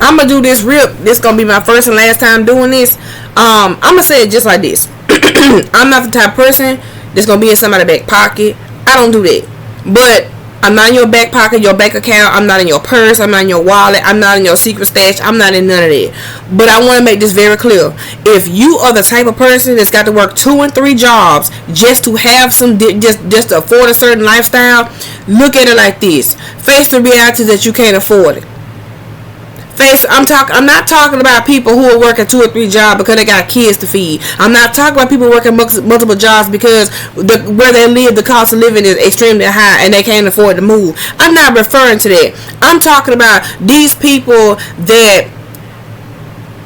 I'm gonna do this real. This gonna be my first and last time doing this. I'm gonna say it just like this. I'm not the type of person that's gonna be in somebody's back pocket. I don't do that. But I'm not in your back pocket, your bank account. I'm not in your purse. I'm not in your wallet. I'm not in your secret stash. I'm not in none of that. But I want to make this very clear. If you are the type of person that's got to work 2 and 3 jobs just to have some, just to afford a certain lifestyle, look at it like this. Face the reality that you can't afford it. I'm not talking about people who are working 2 or 3 jobs because they got kids to feed. I'm not talking about people working multiple jobs because where they live, the cost of living is extremely high and they can't afford to move. I'm not referring to that. I'm talking about these people that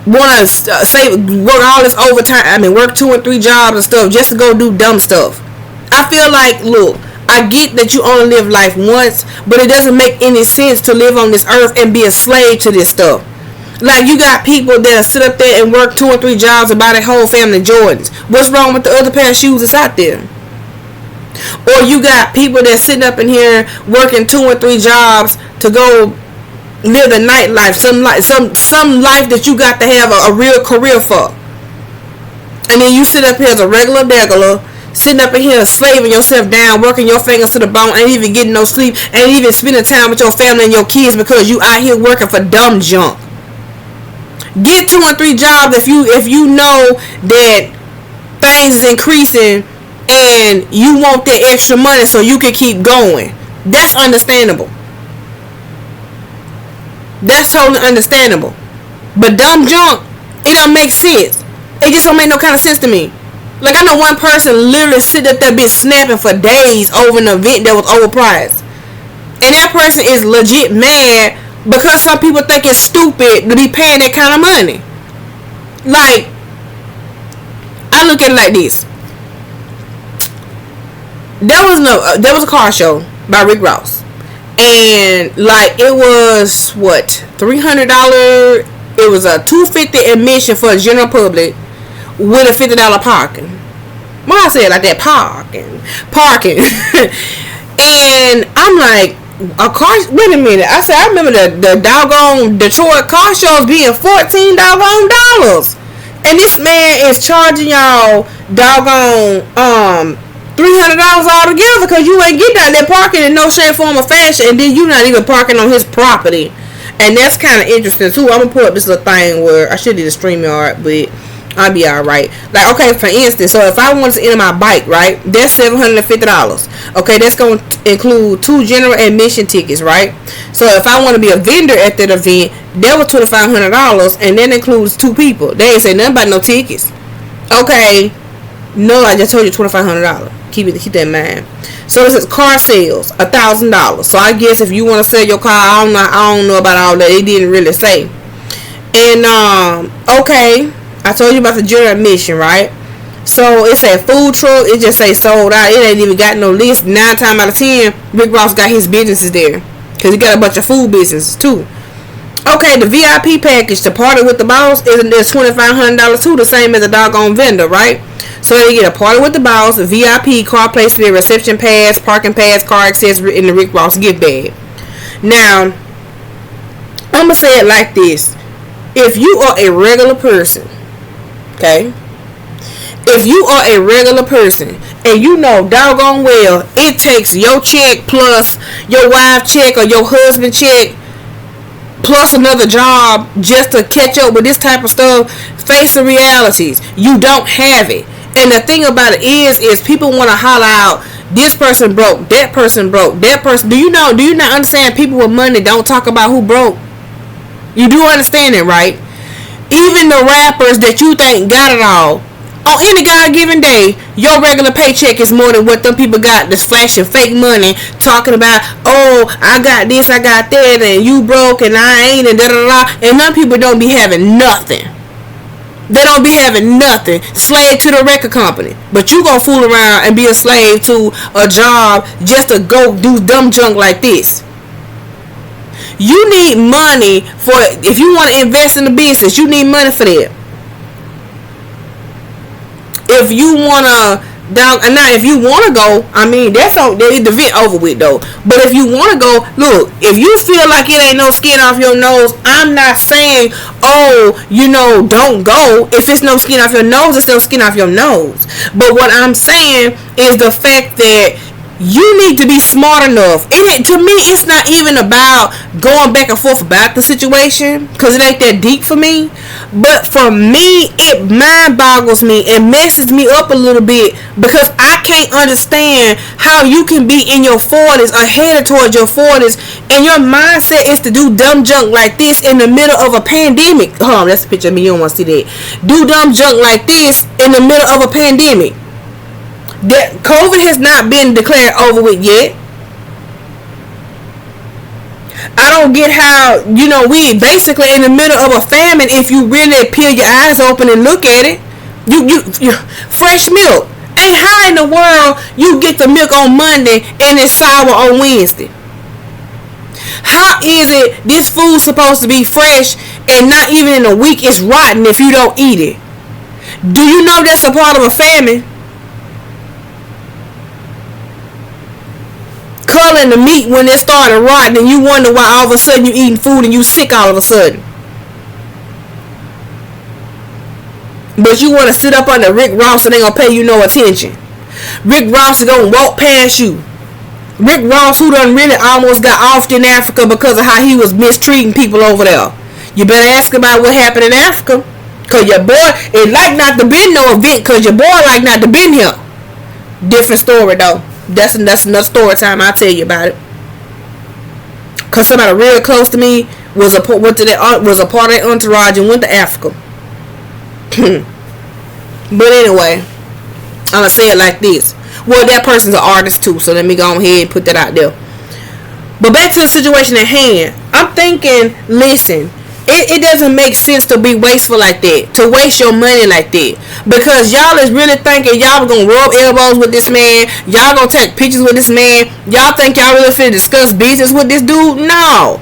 want to work all this overtime. I mean, work 2 and 3 jobs and stuff just to go do dumb stuff. I feel like, look, I get that you only live life once, but it doesn't make any sense to live on this earth and be a slave to this stuff. Like, you got people that sit up there and work 2 or 3 jobs and buy their whole family Jordans. What's wrong with the other pair of shoes that's out there? Or you got people that sitting up in here working 2 or 3 jobs to go live the nightlife, some life that you got to have a real career for. And then you sit up here as a regular sitting up in here slaving yourself down, working your fingers to the bone, ain't even getting no sleep, ain't even spending time with your family and your kids because you out here working for dumb junk. Get 2 and 3 jobs if you know that things is increasing and you want that extra money so you can keep going. That's understandable. That's totally understandable. But dumb junk, it don't make sense. It just don't make no kind of sense to me. Like, I know one person literally sitting up there been snapping for days over an event that was overpriced. And that person is legit mad because some people think it's stupid to be paying that kind of money. Like, I look at it like this. There was a car show by Rick Ross. And, like, it was, $300? It was a $250 admission for the general public with a $50 parking. Why I say it like that? Parking. And I'm like, a car. Wait a minute. I said I remember the doggone Detroit car shows being $14 dollars, and this man is charging y'all doggone $300 altogether because you ain't getting out there parking in no shape, form, or fashion, and then you not even parking on his property. And that's kind of interesting too. I'm gonna pull up this little thing where I should do the StreamYard, but I'll be alright. Like, okay, for instance, so if I wanted to enter my bike, right, that's $750. Okay, that's going to include 2 general admission tickets, right? So if I want to be a vendor at that event, that was $2,500, and that includes 2 people. They ain't say nothing about no tickets. Okay, no, I just told you $2,500. Keep that in mind. So this is car sales, $1,000. So I guess if you want to sell your car, I don't know about all that. It didn't really say. And okay. I told you about the general admission, right? So it said food truck. It just say sold out. It ain't even got no list. 9 times out of 10, Rick Ross got his businesses there because he got a bunch of food businesses too. Okay, the VIP package to party with the boss is $2,500 too, the same as a doggone vendor, right? So they get a party with the boss, a VIP, car placement, reception pass, parking pass, car accessory, in the Rick Ross gift bag. Now, I'm gonna say it like this: if you are a regular person. Okay, if you are a regular person and you know doggone well it takes your check plus your wife check or your husband check plus another job just to catch up with this type of stuff, face the realities. You don't have it. And the thing about it is people want to holler out, this person broke, that person broke, that person. Do you not understand people with money don't talk about who broke? You do understand it, right? Even the rappers that you think got it all, on any God-given day, your regular paycheck is more than what them people got that's flashing fake money, talking about, oh, I got this, I got that, and you broke, and I ain't, and da-da-da-da. And them people don't be having nothing. They don't be having nothing. Slave to the record company. But you gonna fool around and be a slave to a job just to go do dumb junk like this. You need money for, if you want to invest in the business, you need money for that. If you want to Dog, and now if you want to go, I mean, that's on the event over with though. But if you want to go, look, if you feel like it ain't no skin off your nose, I'm not saying, oh, don't go. If it's no skin off your nose, it's no skin off your nose. But what I'm saying is the fact that you need to be smart enough. To me, it's not even about going back and forth about the situation, because it ain't that deep for me. But for me, it mind boggles me and messes me up a little bit, because I can't understand how you can be in your 40s or headed towards your 40s and your mindset is to do dumb junk like this in the middle of a pandemic. Hold on, that's a picture of me. You don't want to see that. Do dumb junk like this in the middle of a pandemic. That COVID has not been declared over with yet. I don't get how, we basically in the middle of a famine. If you really peel your eyes open and look at it, you fresh milk. Ain't how in the world you get the milk on Monday and it's sour on Wednesday? How is it this food's supposed to be fresh and not even in a week it's rotten if you don't eat it? Do you know that's a part of a famine? Culling the meat when it started rotting, and you wonder why all of a sudden you eating food and you sick all of a sudden. But you want to sit up under Rick Ross and they gonna pay you no attention. Rick Ross is gonna walk past you. Rick Ross, who done really almost got off in Africa because of how he was mistreating people over there. You better ask about what happened in Africa, cause your boy, it like not to been no event, cause your boy like not to been here. Different story though. That's another story time. I'll tell you about it. Cause somebody real close to me was a part of that entourage and went to Africa. But anyway, I'm gonna say it like this. Well, that person's an artist too, so let me go ahead and put that out there. But back to the situation at hand. I'm thinking, listen, it doesn't make sense to be wasteful like that, to waste your money like that, because y'all is really thinking y'all gonna rub elbows with this man, y'all gonna take pictures with this man, y'all think y'all really finna discuss business with this dude. No,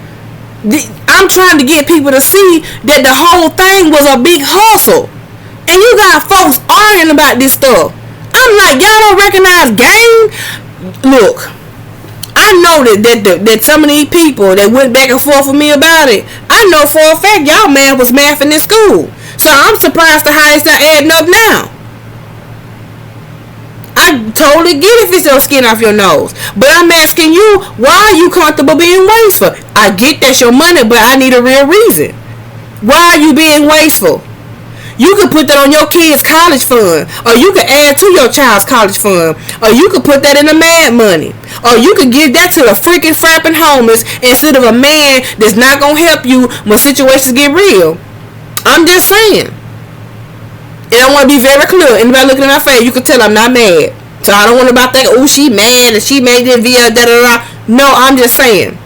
I'm trying to get people to see that the whole thing was a big hustle, and you got folks arguing about this stuff. I'm like, y'all don't recognize game? Look, I know that some of these people that went back and forth with me about it, I know for a fact y'all man was mathing in school. So I'm surprised to how it's not adding up now. I totally get if it's no skin off your nose. But I'm asking you, why are you comfortable being wasteful? I get that's your money, but I need a real reason. Why are you being wasteful? You could put that on your kid's college fund, or you could add to your child's college fund, or you could put that in the mad money, or you could give that to the freaking frapping homeless instead of a man that's not gonna help you when situations get real. I'm just saying. And I want to be very clear. Anybody looking at my face, you can tell I'm not mad. So I don't want about that. Oh, she mad and she made it via da da da. No, I'm just saying.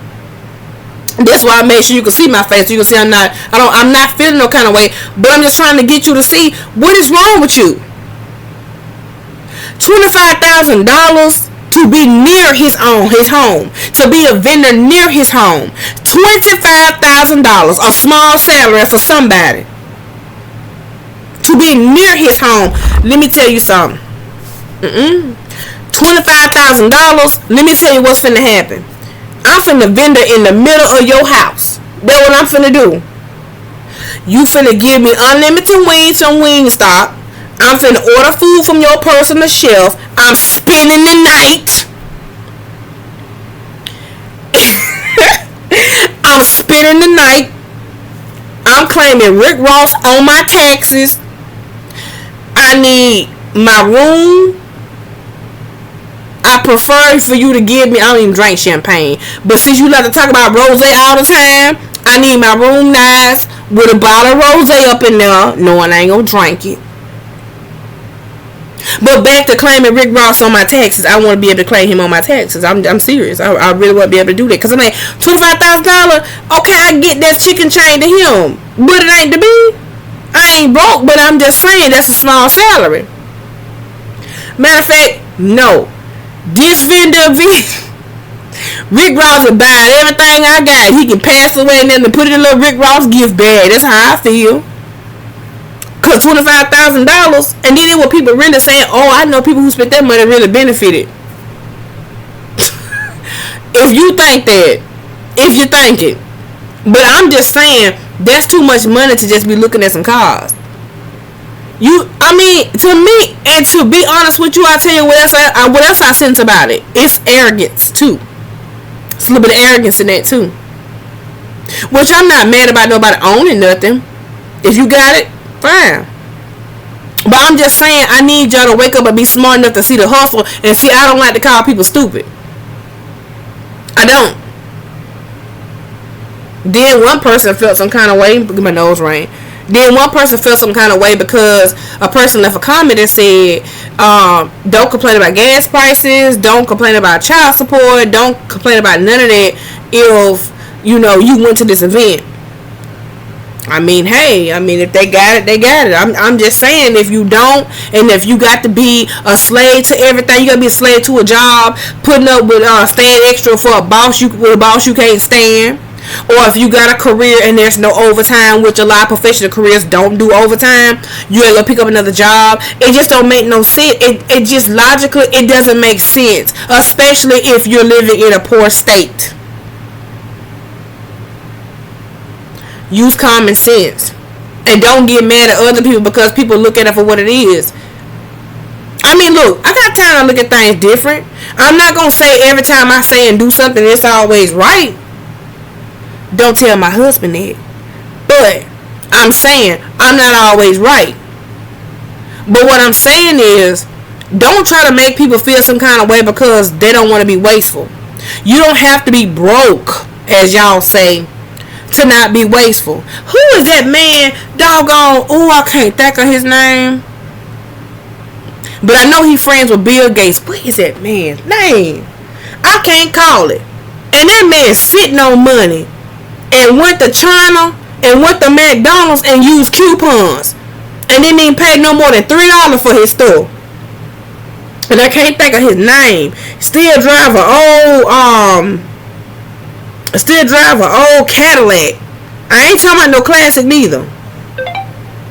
That's why I made sure you can see my face. So you can see I'm not feeling no kind of way. But I'm just trying to get you to see what is wrong with you. $25,000 to be near his home, to be a vendor near his home. $25,000, a small salary for somebody, to be near his home. Let me tell you something. $25,000. Let me tell you what's finna happen. I'm finna vendor in the middle of your house. That's what I'm finna do. You finna give me unlimited wings from Wingstop. I'm finna order food from your personal shelf. I'm spending the night. I'm spending the night. I'm claiming Rick Ross on my taxes. I need my room. I prefer for you to give me, I don't even drink champagne, but since you like to talk about rosé all the time, I need my room nice with a bottle of rosé up in there, knowing I ain't gonna drink it. But back to claiming Rick Ross on my taxes, I want to be able to claim him on my taxes. I'm serious. I really want to be able to do that, because I'm like, $25,000, okay, I get that chicken chain to him, but it ain't to me. I ain't broke, but I'm just saying that's a small salary. Matter of fact, no. This vendor, Rick Ross will buy everything I got. He can pass away and then put it in a little Rick Ross gift bag. That's how I feel. Cause $25,000, and then it was people really saying, "Oh, I know people who spent that money really benefited." If you think that, if you think it, but I'm just saying that's too much money to just be looking at some cars. I mean, to me, and to be honest with you, I tell you what else I sense about it. It's arrogance too. It's a little bit of arrogance in that too. Which I'm not mad about nobody owning nothing. If you got it, fine. But I'm just saying, I need y'all to wake up and be smart enough to see the hustle and see. I don't like to call people stupid. I don't. Then one person felt some kind of way. My nose ran. Then one person felt some kind of way because a person left a comment and said, don't complain about gas prices, don't complain about child support, don't complain about none of that if, you went to this event. I mean, hey, if they got it, they got it. I'm just saying, if you don't, and if you got to be a slave to everything, you got to be a slave to a job, putting up with staying extra for a boss you can't stand. Or if you got a career and there's no overtime, which a lot of professional careers don't do overtime, you ain't gonna pick up another job. It just don't make no sense. It just logically, it doesn't make sense, especially if you're living in a poor state. Use common sense and don't get mad at other people because people look at it for what it is. I mean, look, I got time to look at things different. I'm not gonna say every time I say and do something it's always right. Don't tell my husband that. But I'm saying I'm not always right. But what I'm saying is, don't try to make people feel some kind of way because they don't want to be wasteful. You don't have to be broke, as y'all say, to not be wasteful. Who is that man? Doggone. Oh, I can't think of his name. But I know he friends with Bill Gates. What is that man's name? I can't call it. And that man sitting on money. And went to China and went to McDonald's and used coupons. And didn't even pay no more than $3 for his stuff. And I can't think of his name. Still drive an old Cadillac. I ain't talking about no classic neither.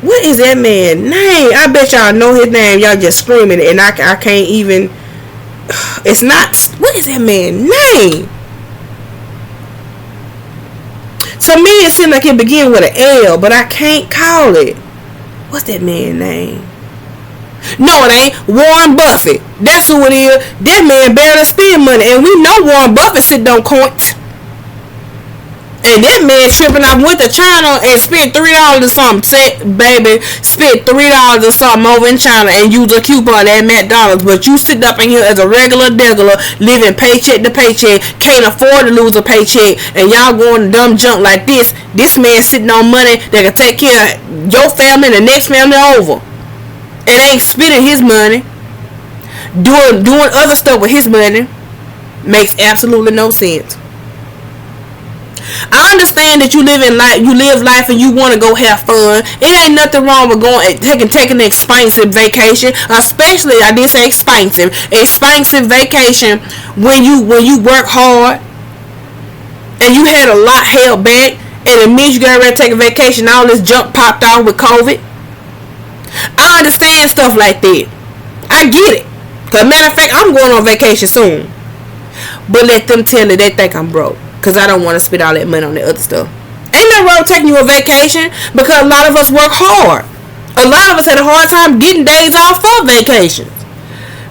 What is that man's name? I bet y'all know his name. Y'all just screaming it and I can't even. It's not. What is that man's name? To me, it seems like it began with an L, but I can't call it. What's that man's name? No, it ain't. Warren Buffett. That's who it is. That man barely spend money. And we know Warren Buffett sit on coins. And that man tripping off, went to China and spent $3 or something. Baby, spent $3 or something over in China and used a coupon at McDonald's. But you sit up in here as a regular degular, living paycheck to paycheck, can't afford to lose a paycheck, and y'all going to dumb junk like this. This man sitting on money that can take care of your family and the next family over. And ain't spending his money, doing other stuff with his money. Makes absolutely no sense. I understand that you live life and you want to go have fun. It ain't nothing wrong with taking an expensive vacation, especially, I did say expensive vacation when you work hard and you had a lot held back and it means you got ready to take a vacation. All this junk popped off with COVID. I understand stuff like that. I get it. Cause matter of fact, I'm going on vacation soon. But let them tell it they think I'm broke. Because I don't want to spend all that money on the other stuff. Ain't nothing wrong with taking you a vacation. Because a lot of us work hard. A lot of us had a hard time getting days off for vacations.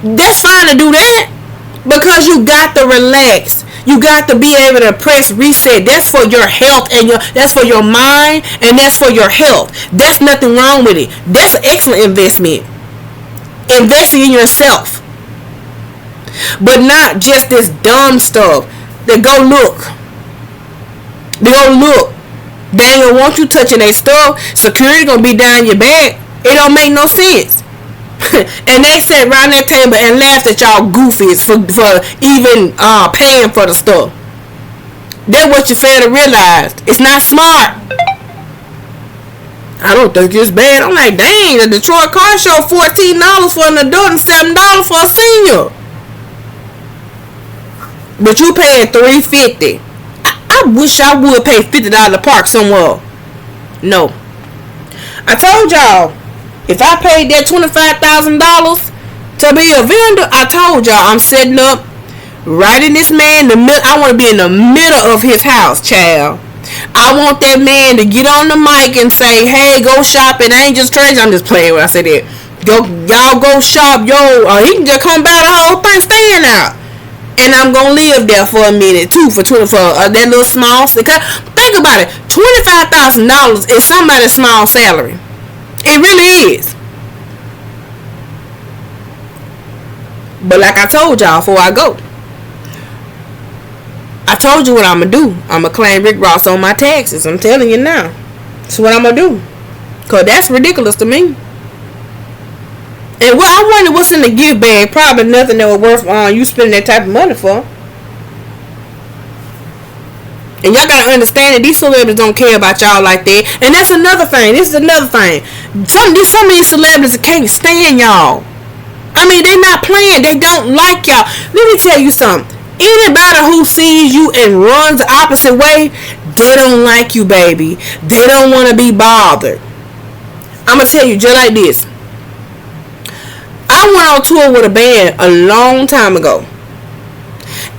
That's fine to do that. Because you got to relax. You got to be able to press reset. That's for your health and that's for your mind and that's for your health. That's nothing wrong with it. That's an excellent investment. Investing in yourself. But not just this dumb stuff. They go look. They ain't gonna want you touching their stuff. Security gonna be down your back. It don't make no sense. And they sat around that table and laughed at y'all goofies for even paying for the stuff. That's what you fail to realize. It's not smart. I don't think it's bad. I'm like, dang, the Detroit Car Show, $14 for an adult and $7 for a senior. But you paying $3.50. I wish I would pay $50 to park somewhere. No. I told y'all, If I paid that $25,000 to be a vendor, I told y'all I'm setting up right in this man. I want to be in the middle of his house, child. I want that man to get on the mic and say, "Hey, go shopping." I ain't just crazy. I'm just playing when I say that. Y'all go shop, yo. He can just come buy the whole thing, staying out. And I'm gonna live there for a minute too for that little small. Think about it, $25,000 is somebody's small salary. It really is. But like I told y'all before I go, I told you what I'm gonna do. I'm gonna claim Rick Ross on my taxes. I'm telling you now. That's what I'm gonna do. Cause that's ridiculous to me. And I wonder what's in the gift bag. Probably nothing that was worth you spending that type of money for. And y'all gotta understand that these celebrities don't care about y'all like that. And that's another thing. This is another thing. Some of these celebrities can't stand y'all. I mean, they're not playing. They don't like y'all. Let me tell you something. Anybody who sees you and runs the opposite way, they don't like you, baby. They don't want to be bothered. I'm gonna tell you just like this. I went on tour with a band a long time ago.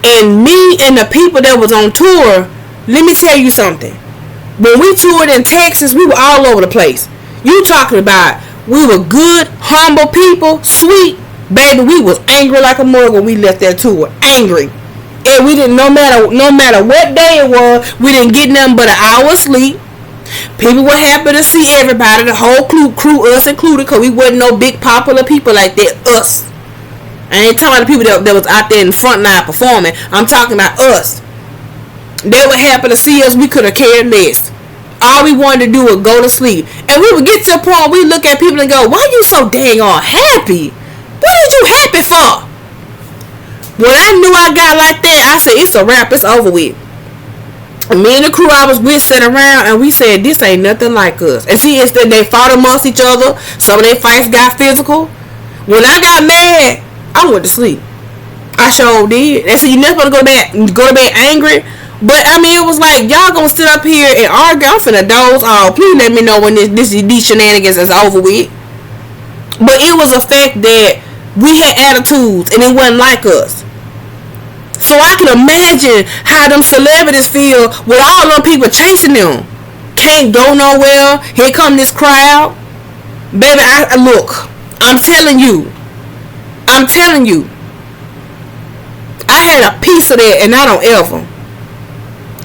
And me and the people that was on tour, let me tell you something. When we toured in Texas, we were all over the place. You talking about we were good, humble people, sweet. Baby, we was angry like a mug when we left that tour. Angry. And we didn't, no matter what day it was, we didn't get nothing but an hour of sleep. People were happy to see everybody, the whole crew, us included, because we wasn't no big popular people like that. Us. I ain't talking about the people that was out there in the front line performing. I'm talking about us. They were happy to see us. We could have cared less. All we wanted to do was go to sleep. And we would get to a point we look at people and go, "Why you so dang on happy? What are you happy for?" When I knew I got like that, I said, it's a wrap. It's over with. And me and the crew I was with sat around and we said, this ain't nothing like us. And see, instead they fought amongst each other. Some of their fights got physical. When I got mad, I went to sleep. I sure did. And see, you never supposed to go to bed angry. But I mean, it was like, y'all gonna sit up here and argue. I'm finna doze off. Please let me know when these shenanigans is over with. But it was a fact that we had attitudes and it wasn't like us. So I can imagine how them celebrities feel with all them people chasing them. Can't go nowhere. Here come this crowd. Baby, look. I'm telling you. I had a piece of that and I don't ever.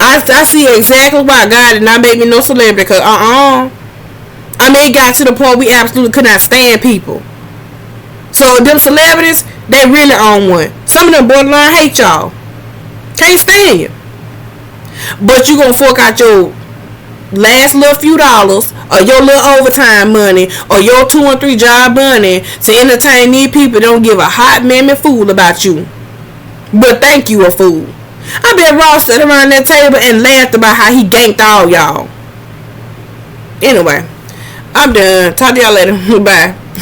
I see exactly why God did not make me no celebrity. Because I mean, it got to the point we absolutely could not stand people. So them celebrities, they really on one. Some of them borderline hate y'all. Can't stand you. But you gonna fork out your last little few dollars, or your little overtime money, or your 2 and 3 job money to entertain these people. Don't give a hot mammy fool about you. But think you a fool. I bet Ross sat around that table and laughed about how he ganked all y'all. Anyway, I'm done. Talk to y'all later. Bye.